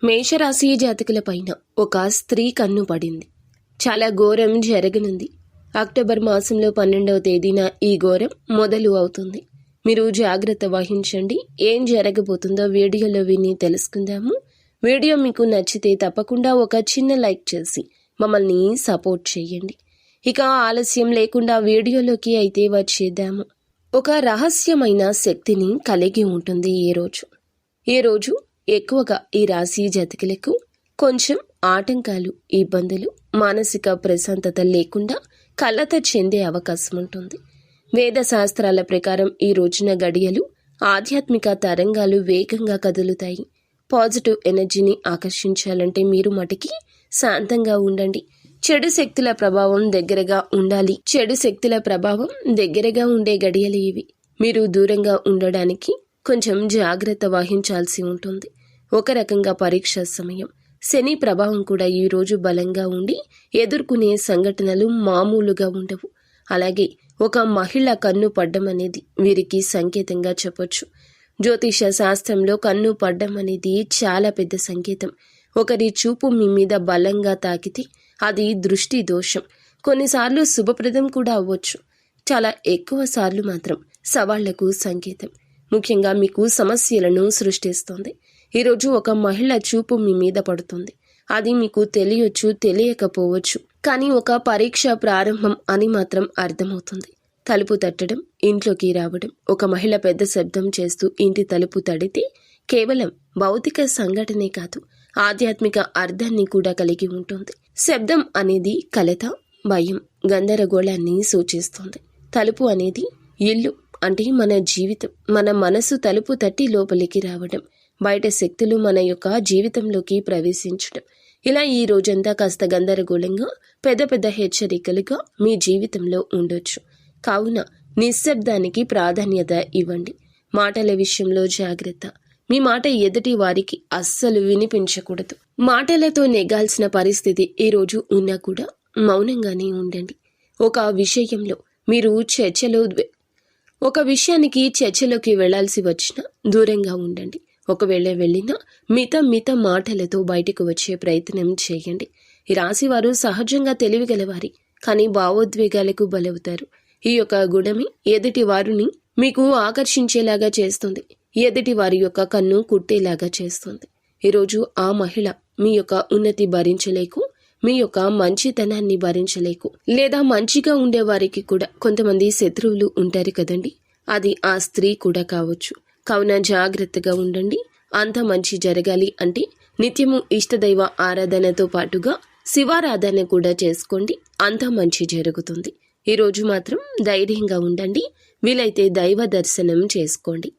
మేషరాశి జాతకుల పైన ఒక స్త్రీ కన్ను పడింది. చాలా ఘోరం జరగనుంది. అక్టోబర్ మాసంలో 12వ తేదీన ఈ ఘోరం మొదలు అవుతుంది. మీరు జాగ్రత్త వహించండి. ఏం జరగబోతుందో వీడియోలో విని తెలుసుకుందాము. వీడియో మీకు నచ్చితే తప్పకుండా ఒక చిన్న లైక్ చేసి మమ్మల్ని సపోర్ట్ చేయండి. ఇక ఆలస్యం లేకుండా వీడియోలోకి అయితే వచ్చేద్దాము. ఒక రహస్యమైన శక్తిని కలిగి ఉంటుంది ఈ రోజు ఎక్కువగా ఈ రాశి జాతకులకు కొంచెం ఆటంకాలు, ఇబ్బందులు, మానసిక ప్రశాంతత లేకుండా కలత చెందే అవకాశం ఉంటుంది. వేద శాస్త్రాల ప్రకారం ఈ రోజున గడియలు ఆధ్యాత్మిక తరంగాలు వేగంగా కదులుతాయి. పాజిటివ్ ఎనర్జీని ఆకర్షించాలంటే మీరు మటుకి శాంతంగా ఉండండి. చెడు శక్తుల ప్రభావం దగ్గరగా ఉండే గడియలు ఇవి. మీరు దూరంగా ఉండడానికి కొంచెం జాగ్రత్త వహించాల్సి ఉంటుంది. ఒక రకంగా పరీక్ష సమయం. శని ప్రభావం కూడా ఈ రోజు బలంగా ఉండి ఎదుర్కొనే సంఘటనలు మామూలుగా ఉండవు. అలాగే ఒక మహిళ కన్ను పడ్డం అనేది వీరికి సంకేతంగా చెప్పొచ్చు. జ్యోతిష శాస్త్రంలో కన్ను పడ్డం అనేది చాలా పెద్ద సంకేతం. ఒకరి చూపు మీ మీద బలంగా తాకితే అది దృష్టి దోషం. కొన్నిసార్లు శుభప్రదం కూడా అవ్వచ్చు. చాలా ఎక్కువ సార్లు మాత్రం సవాళ్లకు సంకేతం. ముఖ్యంగా మీకు సమస్యలను సృష్టిస్తుంది. ఈరోజు ఒక మహిళ చూపు మీ మీద పడుతుంది. అది మీకు తెలియచ్చు, తెలియకపోవచ్చు. కానీ ఒక పరీక్ష ప్రారంభం అని మాత్రం అర్థమవుతుంది. తలుపు తట్టడం, ఇంట్లోకి రావడం. ఒక మహిళ పెద్ద శబ్దం చేస్తూ ఇంటి తలుపు తడితే కేవలం భౌతిక సంఘటనే కాదు, ఆధ్యాత్మిక అర్థాన్ని కూడా కలిగి ఉంటుంది. శబ్దం అనేది కలత, భయం, గందరగోళాన్ని సూచిస్తుంది. తలుపు అనేది ఇల్లు, అంటే మన జీవితం. మన మనసు తలుపు తట్టి లోపలికి రావడం, బయట శక్తులు మన యొక్క జీవితంలోకి ప్రవేశించడం. ఇలా ఈ రోజంతా కాస్త గందరగోళంగా, పెద్ద పెద్ద హెచ్చరికలుగా మీ జీవితంలో ఉండొచ్చు. కావున నిశ్శబ్దానికి ప్రాధాన్యత ఇవ్వండి. మాటల విషయంలో జాగ్రత్త. మీ మాట ఎదుటి వారికి అస్సలు వినిపించకూడదు. మాటలతో నెగ్గాల్సిన పరిస్థితి ఈ రోజు ఉన్నా కూడా మౌనంగానే ఉండండి. ఒక విషయానికి చర్చలోకి వెళ్లాల్సి వచ్చినా దూరంగా ఉండండి. ఒకవేళ వెళ్ళినా మిత మాటలతో బయటకు వచ్చే ప్రయత్నం చేయండి. ఈ రాశివారు సహజంగా తెలివిగలవారి, కానీ భావోద్వేగాలకు బలవుతారు. ఈ యొక్క గుణమే ఎదుటి వారిని మీకు ఆకర్షించేలాగా చేస్తుంది. ఎదుటి వారి యొక్క కన్ను కుట్టేలాగా చేస్తుంది. ఈరోజు ఆ మహిళ మీ యొక్క ఉన్నతి భరించలేకు, మీ యొక్క మంచితనాన్ని భరించలేకు, లేదా మంచిగా ఉండేవారికి కూడా కొంతమంది శత్రువులు ఉంటారు కదండి, అది ఆ స్త్రీ కూడా కావచ్చు. కావున జాగ్రత్తగా ఉండండి. అంత మంచి జరగాలి అంటే నిత్యము ఇష్టదైవ ఆరాధనతో పాటుగా శివారాధన కూడా చేసుకోండి. అంత మంచి జరుగుతుంది. ఈరోజు మాత్రం ధైర్యంగా ఉండండి. వీలైతే దైవ దర్శనం చేసుకోండి.